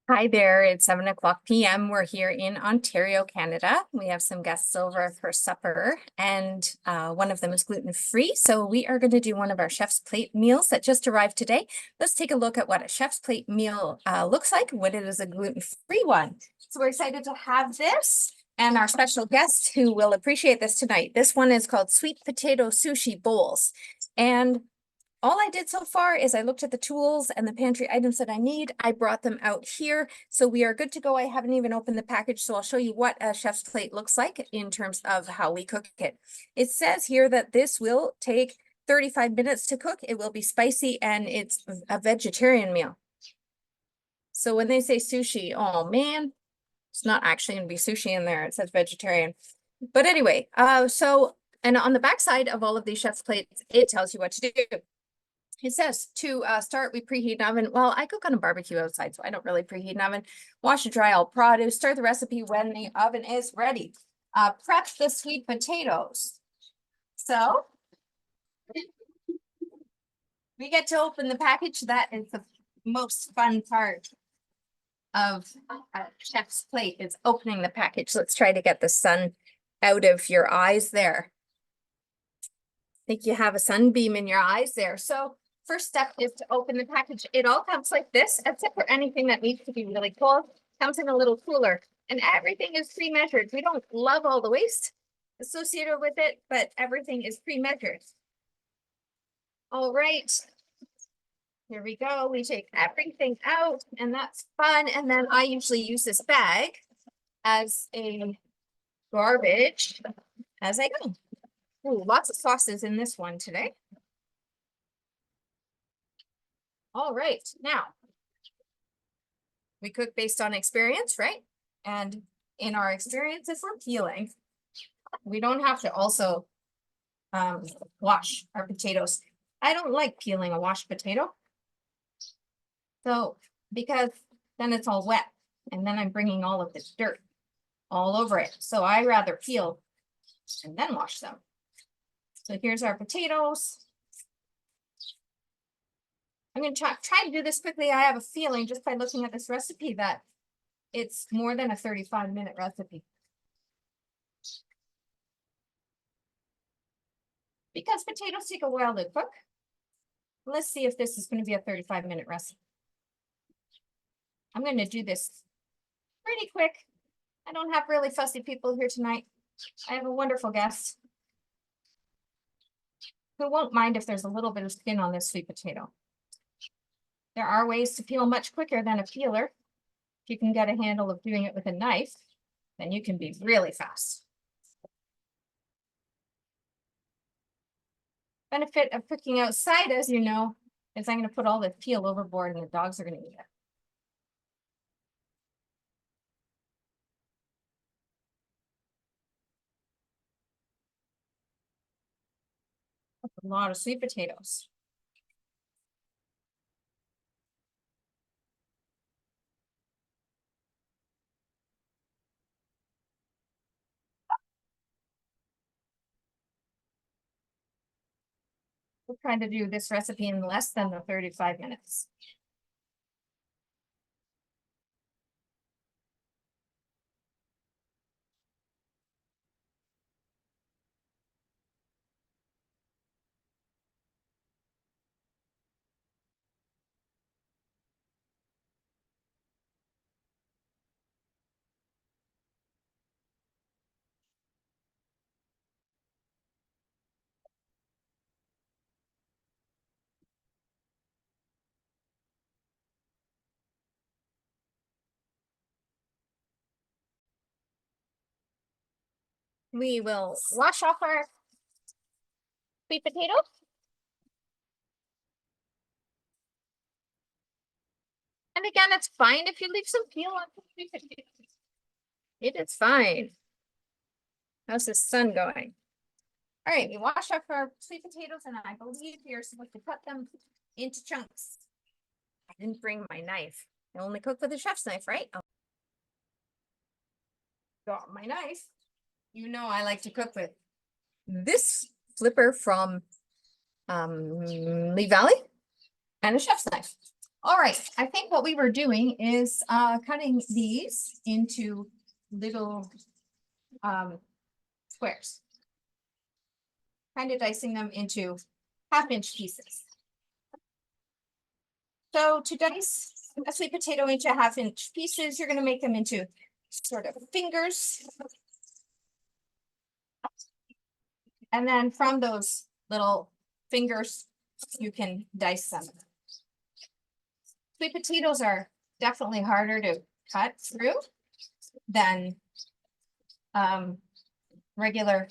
Hi there, it's 7 o'clock p.m. We're here in Ontario, Canada. We have some guests over for supper, and one of them is gluten-free. So we are going to do one of our chef's plate meals that just arrived today. Let's take a look at what a chef's plate meal looks like when it is a gluten-free one. So we're excited to have this and our special guest who will appreciate this tonight. This one is called sweet potato sushi bowls. And all I did so far is I looked at the tools and the pantry items that I need. I brought them out here. So we are good to go. I haven't even opened the package. So I'll show you what a chef's plate looks like in terms of how we cook it. It says here that this will take 35 minutes to cook. It will be spicy and it's a vegetarian meal. So when they say sushi, oh man, it's not actually going to be sushi in there. It says vegetarian. But anyway, and on the back side of all of these chef's plates, it tells you what to do. It says to start, we preheat an oven. Well, I cook on a barbecue outside, so I don't really preheat an oven. Wash and dry all produce. Start the recipe when the oven is ready. Prep the sweet potatoes. So we get to open the package. That is the most fun part of a chef's plate is opening the package. Let's try to get the sun out of your eyes there. I think you have a sunbeam in your eyes there. So first step is to open the package. It all comes like this, except for anything that needs to be really cold, comes in a little cooler, and everything is pre-measured. We don't love all the waste associated with it, but everything is pre-measured. All right, here we go. We take everything out, and that's fun. And then I usually use this bag as a garbage as I go. Ooh, lots of sauces in this one today. All right, now we cook based on experience, right? And in our experience, if we're peeling, we don't have to also wash our potatoes. I don't like peeling a washed potato. So, because then it's all wet and then I'm bringing all of this dirt all over it. So I rather peel and then wash them. So here's our potatoes. I'm going to try to do this quickly. I have a feeling just by looking at this recipe that it's more than a 35-minute recipe. Because potatoes take a while to cook. Let's see if this is going to be a 35-minute recipe. I'm going to do this pretty quick. I don't have really fussy people here tonight. I have a wonderful guest who won't mind if there's a little bit of skin on this sweet potato. There are ways to peel much quicker than a peeler. If you can get a handle of doing it with a knife, then you can be really fast. Benefit of cooking outside, as you know, is I'm going to put all the peel overboard and the dogs are going to eat it. That's a lot of sweet potatoes. We're trying to do this recipe in less than the 35 minutes. We will wash off our sweet potatoes. And again, it's fine if you leave some peel on the sweet potatoes. It is fine. How's the sun going? All right, we wash off our sweet potatoes, and I believe you're supposed to cut them into chunks. I didn't bring my knife. I only cook with a chef's knife, right? Oh. Got my knife. You know I like to cook with this flipper from Lee Valley and a chef's knife. All right, I think what we were doing is cutting these into little squares. Kind of dicing them into half-inch pieces. So to dice a sweet potato into half-inch pieces, you're going to make them into sort of fingers. And then from those little fingers, you can dice them. Sweet potatoes are definitely harder to cut through than regular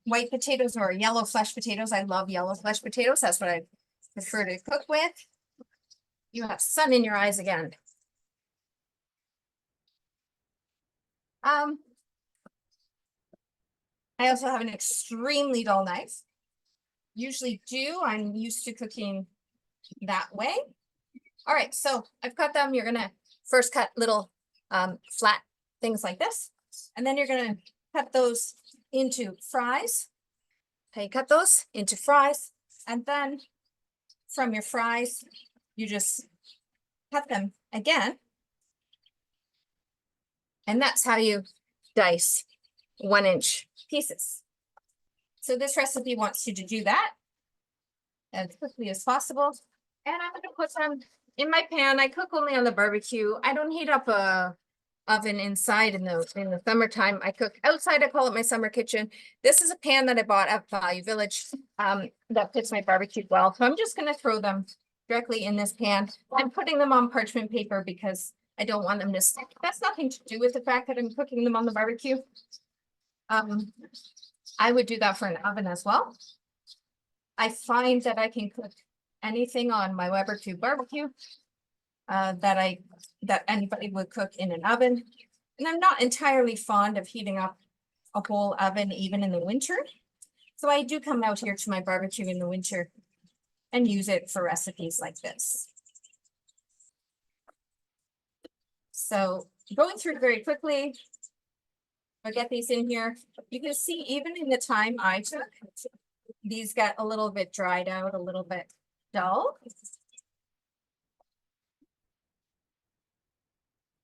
white potatoes or yellow flesh potatoes. I love yellow flesh potatoes. That's what I prefer to cook with. You have sun in your eyes again. I also have an extremely dull knife. Usually I'm used to cooking that way. All right, so I've cut them. You're gonna first cut little flat things like this, and then you're gonna cut those into fries. Okay, cut those into fries, and then from your fries, you just cut them again. And that's how you dice 1-inch pieces. So this recipe wants you to do that as quickly as possible. And I'm gonna put them in my pan. I cook only on the barbecue. I don't heat up a oven inside in the summertime. I cook outside. I call it my summer kitchen. This is a pan that I bought at Value Village that fits my barbecue well. So I'm just gonna throw them directly in this pan. I'm putting them on parchment paper because I don't want them to stick. That's nothing to do with the fact that I'm cooking them on the barbecue. I would do that for an oven as well. I find that I can cook anything on my Weber Cube barbecue that anybody would cook in an oven. And I'm not entirely fond of heating up a whole oven even in the winter. So I do come out here to my barbecue in the winter and use it for recipes like this. So going through very quickly, I'll get these in here. You can see even in the time I took, these got a little bit dried out, a little bit dull.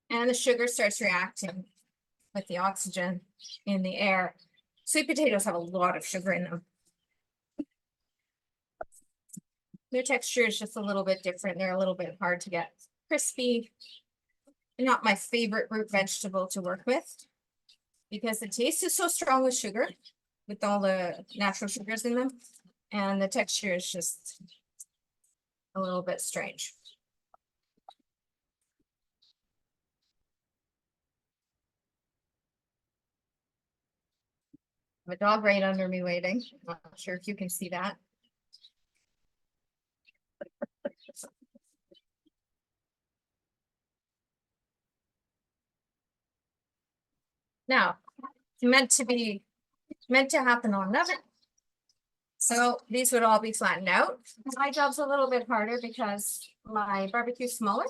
And the sugar starts reacting with the oxygen in the air. Sweet potatoes have a lot of sugar in them. Their texture is just a little bit different. They're a little bit hard to get crispy. They're not my favorite root vegetable to work with because the taste is so strong with sugar, with all the natural sugars in them. And the texture is just a little bit strange. I have a dog right under me waiting. I'm not sure if you can see that. Now, it's meant to happen on an oven. So these would all be flattened out. My job's a little bit harder because my barbecue's smaller.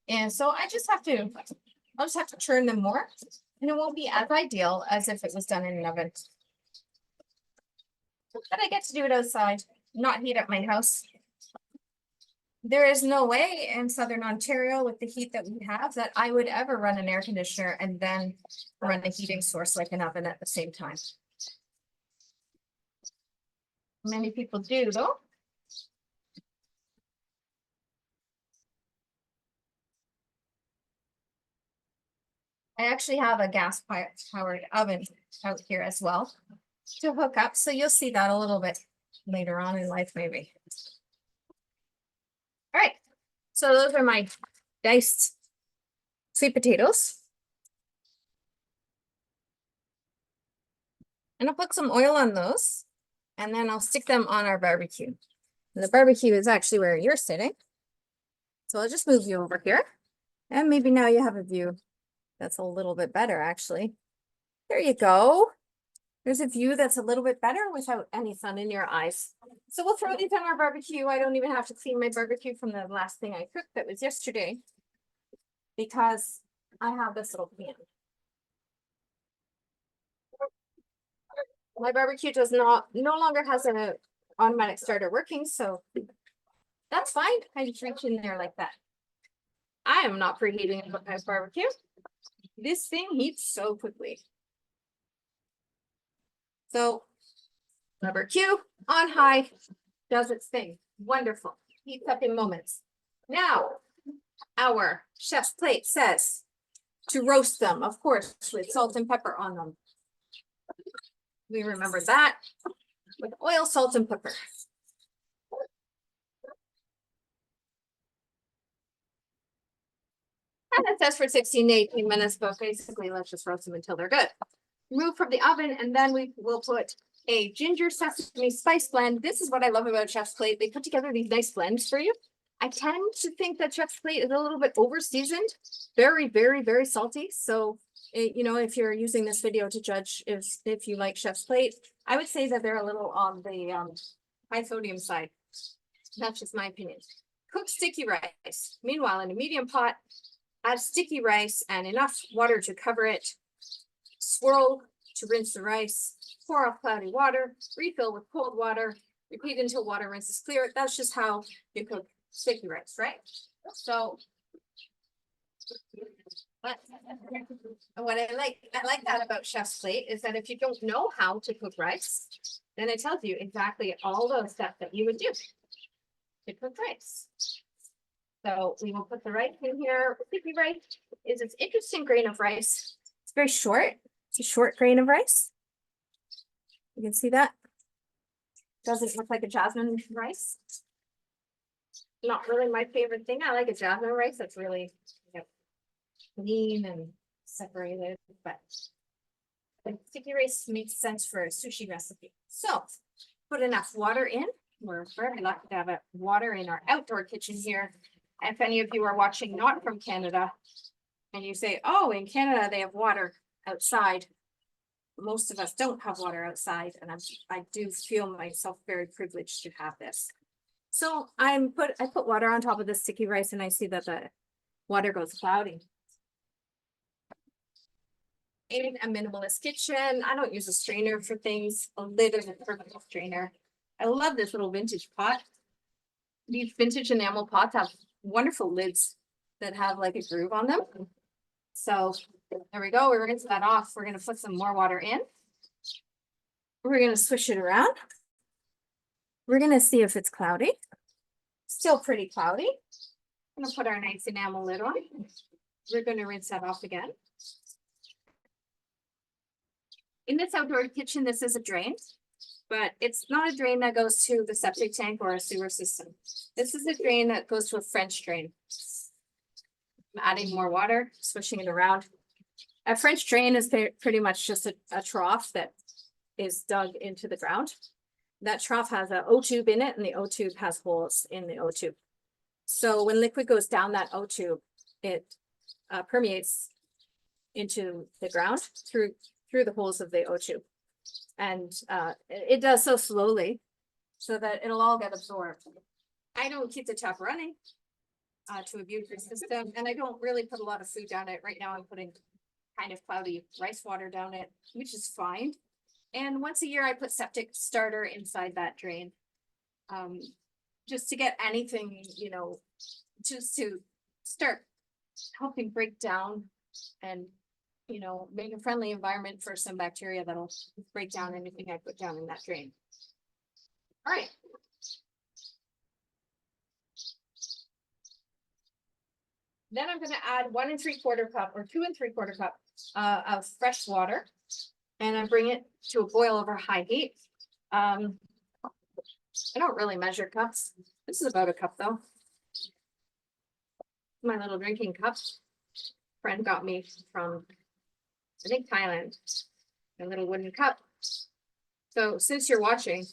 And so I'll just have to churn them more. And it won't be as ideal as if it was done in an oven. But I get to do it outside, not heat up my house. There is no way in Southern Ontario with the heat that we have that I would ever run an air conditioner and then run a heating source like an oven at the same time. Many people do though. I actually have a gas powered oven out here as well to hook up. So you'll see that a little bit later on in life, maybe. All right. So those are my diced sweet potatoes. And I'll put some oil on those and then I'll stick them on our barbecue. And the barbecue is actually where you're sitting. So I'll just move you over here. And maybe now you have a view that's a little bit better, actually. There you go. There's a view that's a little bit better without any sun in your eyes. So we'll throw these on our barbecue. I don't even have to clean my barbecue from the last thing I cooked that was yesterday because I have this little pan. My barbecue no longer has an automatic starter working, so that's fine. I just reach in there like that. I am not preheating a barbecue. This thing heats so quickly. So number Q on high does its thing. Wonderful. Heats up in moments. Now, our chef's plate says to roast them, of course, with salt and pepper on them. We remember that with oil, salt, and pepper. And it says for 16 to 18 minutes, but basically let's just roast them until they're good. Remove from the oven, and then we will put a ginger sesame spice blend. This is what I love about Chef's Plate. They put together these nice blends for you. I tend to think that Chef's Plate is a little bit over seasoned, very, very, very salty. So, you know, if you're using this video to judge if you like Chef's Plate, I would say that they're a little on the high sodium side. That's just my opinion. Cook sticky rice. Meanwhile, in a medium pot, add sticky rice and enough water to cover it. Swirl to rinse the rice, pour off cloudy water, refill with cold water, repeat until water rinse is clear. That's just how you cook sticky rice, right? So what I like that about Chef's Plate is that if you don't know how to cook rice, then it tells you exactly all those steps that you would do to cook rice. So we will put the rice in here. Sticky rice is this interesting grain of rice. It's very short. It's a short grain of rice. You can see that. Doesn't look like a jasmine rice. Not really my favorite thing. I like a jasmine rice that's really, you know, clean and separated, but sticky rice makes sense for a sushi recipe. So put enough water in. We're very lucky to have water in our outdoor kitchen here. If any of you are watching not from Canada and you say, oh, in Canada they have water outside. Most of us don't have water outside, and I do feel myself very privileged to have this. So I put water on top of the sticky rice, and I see that the water goes cloudy. In a minimalist kitchen, I don't use a strainer for things. A lid is a perfect strainer. I love this little vintage pot. These vintage enamel pots have wonderful lids that have like a groove on them. So there we go. We're going to rinse that off. We're going to put some more water in. We're going to swish it around. We're going to see if it's cloudy. Still pretty cloudy. I'm going to put our nice enamel lid on. We're going to rinse that off again. In this outdoor kitchen, this is a drain, but it's not a drain that goes to the septic tank or a sewer system. This is a drain that goes to a French drain. I'm adding more water, swishing it around. A French drain is pretty much just a trough that is dug into the ground. That trough has an O-tube in it, and the O-tube has holes in the O-tube. So when liquid goes down that O-tube, it permeates into the ground through the holes of the O-tube. And it does so slowly so that it'll all get absorbed. I don't keep the tap running to abuse your system, and I don't really put a lot of food down it. Right now I'm putting kind of cloudy rice water down it, which is fine. And once a year I put septic starter inside that drain, just to get anything, you know, just to start helping break down and, you know, make a friendly environment for some bacteria that'll break down anything I put down in that drain. All right. Then I'm going to add 1 3/4 cup or 2 3/4 cup of fresh water, and I bring it to a boil over high heat. I don't really measure cups. This is about a cup though. My little drinking cup. Friend got me from, I think, Thailand. A little wooden cup. So since you're watching,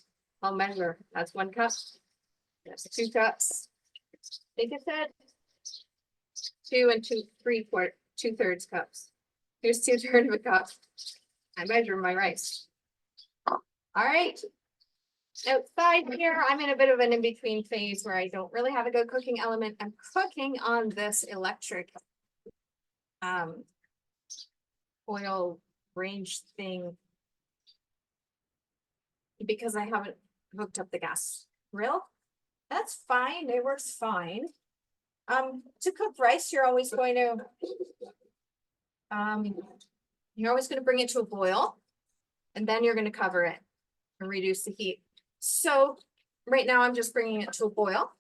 I'll measure. That's 1 cup. That's 2 cups. I think it said 2 and 2/3 cups. Here's 2/3 of a cup. I measure my rice. All right. Outside here, I'm in a bit of an in-between phase where I don't really have a good cooking element. I'm cooking on this electric oil range thing because I haven't hooked up the gas grill. That's fine. It works fine. To cook rice, you're always going to bring it to a boil, and then you're going to cover it and reduce the heat. So right now I'm just bringing it to a boil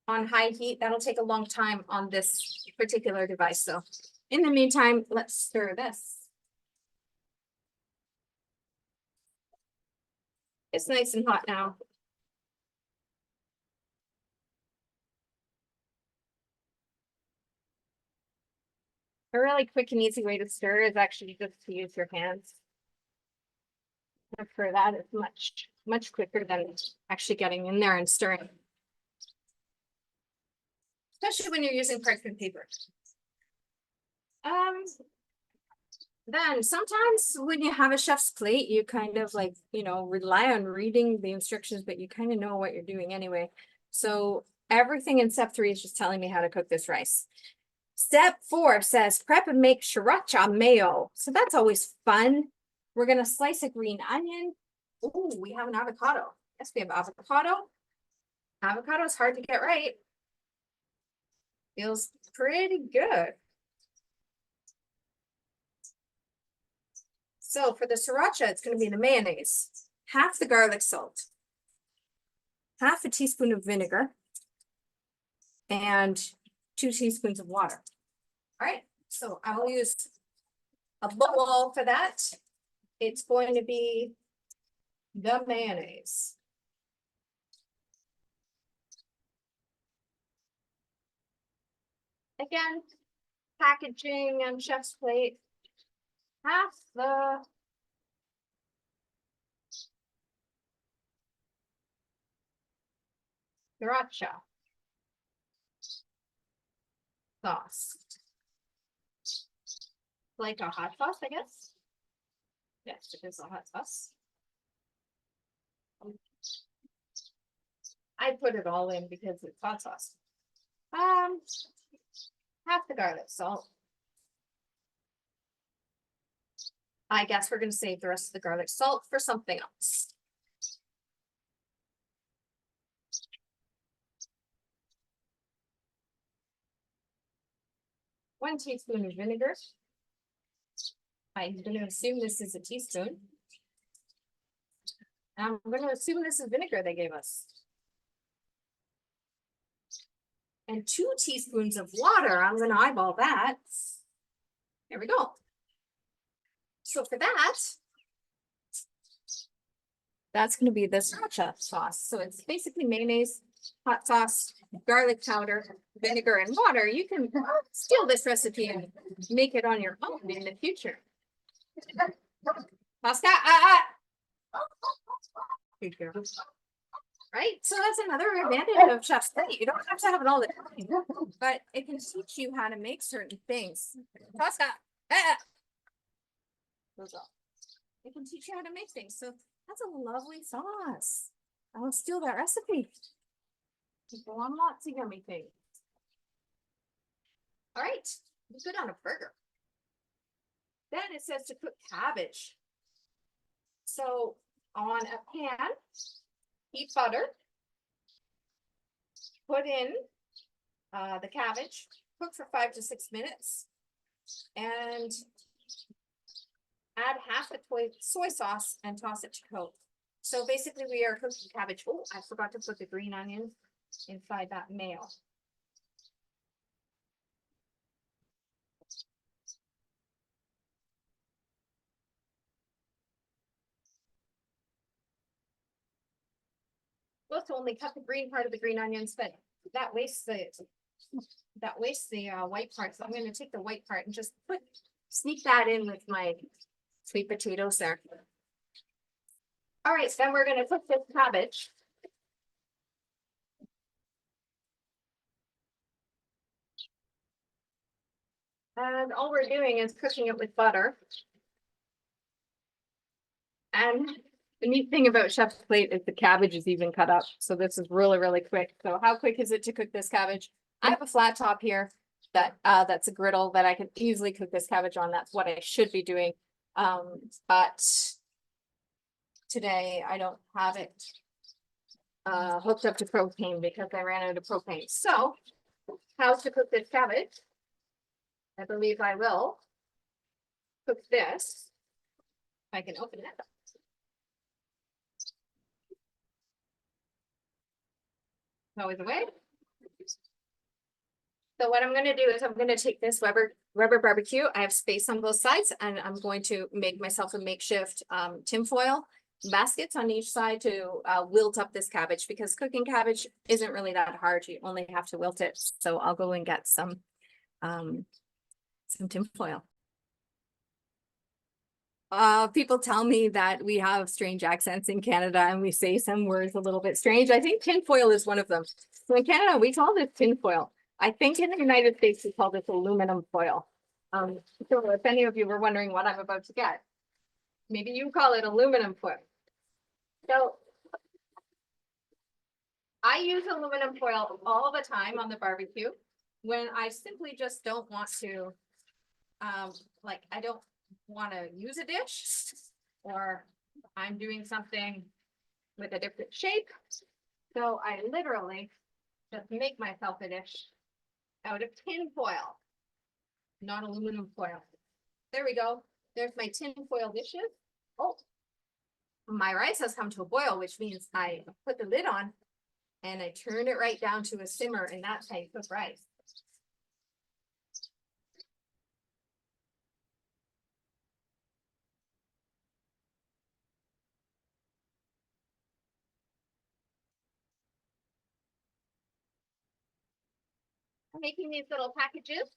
on high heat. That'll take a long time on this particular device. So in the meantime, let's stir this. It's nice and hot now. A really quick and easy way to stir is actually just to use your hands. And for that, it's much quicker than actually getting in there and stirring. Especially when you're using parchment paper. Then sometimes when you have a chef's plate, you kind of like, rely on reading the instructions, but you kind of know what you're doing anyway. So everything in step 3 is just telling me how to cook this rice. Step 4 says prep and make sriracha mayo. So that's always fun. We're going to slice a green onion. Oh, we have an avocado. Yes, we have avocado. Avocado is hard to get right. Feels pretty good. So for the sriracha, it's going to be the mayonnaise, half the garlic salt, half a teaspoon of vinegar, and 2 teaspoons of water. All right, so I will use a bowl for that. It's going to be the mayonnaise. Again, packaging and chef's plate, half the sriracha sauce. Like a hot sauce, I guess. Yes, it is a hot sauce. I put it all in because it's hot sauce. Half the garlic salt. I guess we're going to save the rest of the garlic salt for something else. One teaspoon of vinegar. I'm going to assume this is a teaspoon. I'm going to assume this is vinegar they gave us. And 2 teaspoons of water. I'm going to eyeball that. There we go. So for that, that's going to be the sriracha sauce. So it's basically mayonnaise, hot sauce, garlic powder, vinegar, and water. You can steal this recipe and make it on your own in the future. Pasta, right? So that's another advantage of chef's plate. You don't have to have it all the time, but it can teach you how to make certain things. Pasta, it can teach you how to make things. So that's a lovely sauce. I will steal that recipe. Go on lots of yummy things. All right, it's good on a burger. Then it says to cook cabbage. So on a pan, heat butter, put in the cabbage, cook for 5 to 6 minutes, and add half a soy sauce and toss it to coat. So basically we are cooking cabbage. Oh, I forgot to put the green onion inside that mayo. Supposed to only cut the green part of the green onions, but that wastes the white part. So I'm going to take the white part and just sneak that in with my sweet potatoes there. All right, so then we're going to cook this cabbage. And all we're doing is cooking it with butter. And the neat thing about chef's plate is the cabbage is even cut up. So this is really, really quick. So how quick is it to cook this cabbage? I have a flat top here that's a griddle that I can easily cook this cabbage on. That's what I should be doing. But today I don't have it hooked up to propane because I ran out of propane. So how to cook this cabbage. I believe I will cook this. If I can open it. Always the way. So what I'm gonna do is I'm gonna take this rubber barbecue. I have space on both sides, and I'm going to make myself a makeshift tinfoil baskets on each side to wilt up this cabbage, because cooking cabbage isn't really that hard. You only have to wilt it. So I'll go and get some tinfoil. People tell me that we have strange accents in Canada and we say some words a little bit strange. I think tinfoil is one of them. So in Canada, we call this tinfoil. I think in the United States, we call this aluminum foil. So if any of you were wondering what I'm about to get, maybe you call it aluminum foil. So I use aluminum foil all the time on the barbecue when I simply just don't want to, like, I don't want to use a dish, or I'm doing something with a different shape. So I literally just make myself a dish out of tin foil, not aluminum foil. There we go. There's my tin foil dishes. Oh, my rice has come to a boil, which means I put the lid on and I turn it right down to a simmer, and that's how you cook rice. I'm making these little packages.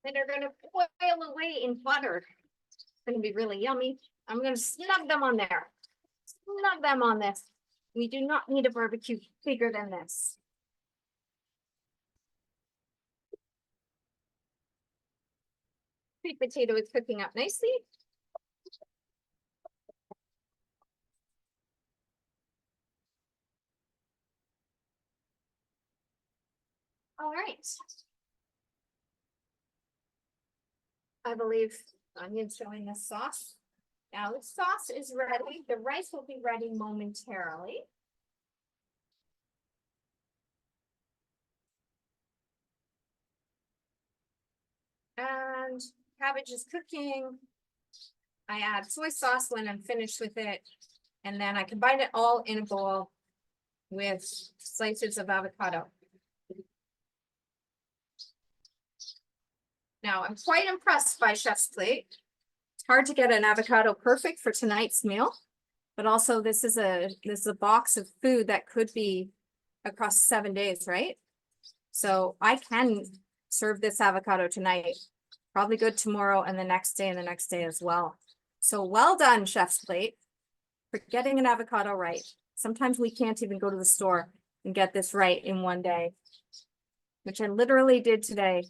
And they're gonna boil away in butter. It's gonna be really yummy. I'm gonna snug them on there. Snug them on this. We do not need a barbecue bigger than this. Sweet potato is cooking up nicely. All right. I believe onions showing the sauce. Now the sauce is ready. The rice will be ready momentarily. And cabbage is cooking. I add soy sauce when I'm finished with it. And then I combine it all in a bowl with slices of avocado. Now, I'm quite impressed by Chef's Plate. It's hard to get an avocado perfect for tonight's meal, but also this is a box of food that could be across 7 days, right? So I can serve this avocado tonight, probably good tomorrow and the next day as well. So well done, Chef's Plate, for getting an avocado right. Sometimes we can't even go to the store and get this right in one day, which I literally did today.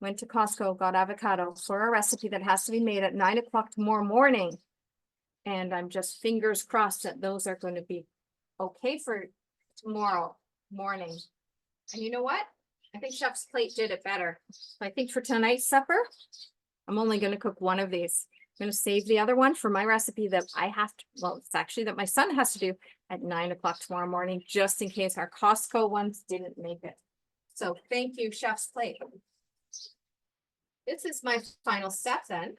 Went to Costco, got avocado for a recipe that has to be made at 9 o'clock tomorrow morning. And I'm just fingers crossed that those are going to be okay for tomorrow morning. And you know what? I think Chef's Plate did it better. So I think for tonight's supper, I'm only going to cook one of these. I'm going to save the other one for my recipe that I have to, well, it's actually that my son has to do at 9 o'clock tomorrow morning, just in case our Costco ones didn't make it. So thank you, Chef's Plate. This is my final step then.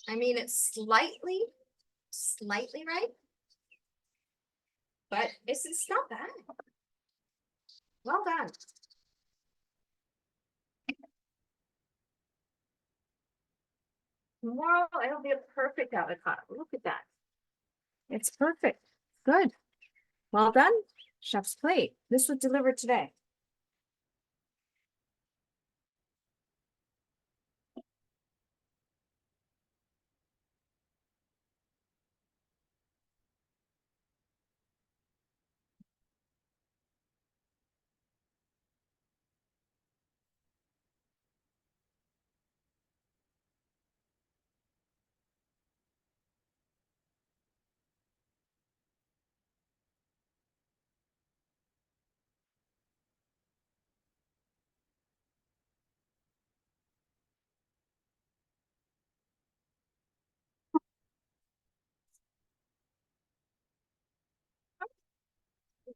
I mean, it's slightly right, but it's not bad. Well done. Tomorrow it'll be a perfect avocado. Look at that. It's perfect. Good. Well done, Chef's Plate. This was delivered today.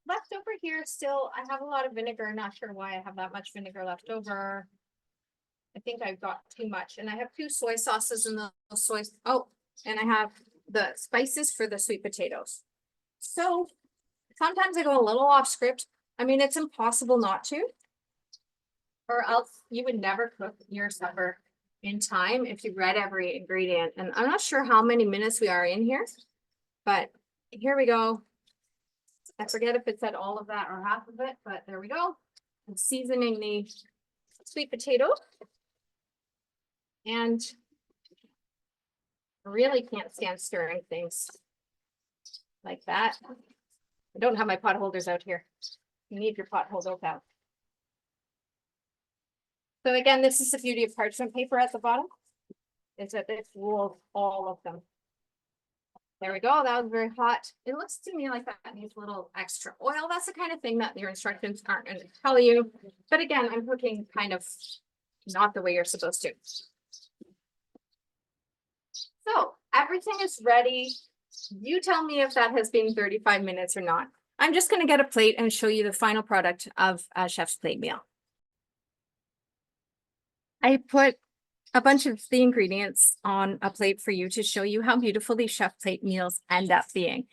left over here still, I have a lot of vinegar. Not sure why I have that much vinegar left over. I think I've got too much, and I have 2 soy sauces in those soy. Oh, and I have the spices for the sweet potatoes. So sometimes I go a little off script. I mean, it's impossible not to, or else you would never cook your supper in time if you read every ingredient. And I'm not sure how many minutes we are in here, but here we go. I forget if it said all of that or half of it, but there we go. I'm seasoning the sweet potato. And I really can't stand stirring things like that. I don't have my pot holders out here. You need your pot holders out. So again, this is the beauty of parchment paper at the bottom, is that this rolls all of them. There we go. That was very hot. It looks to me like that needs a little extra oil. That's the kind of thing that your instructions aren't going to tell you. But again, I'm cooking kind of not the way you're supposed to. So everything is ready. You tell me if that has been 35 minutes or not. I'm just going to get a plate and show you the final product of a chef's plate meal. I put a bunch of the ingredients on a plate for you to show you how beautiful these chef plate meals end up being.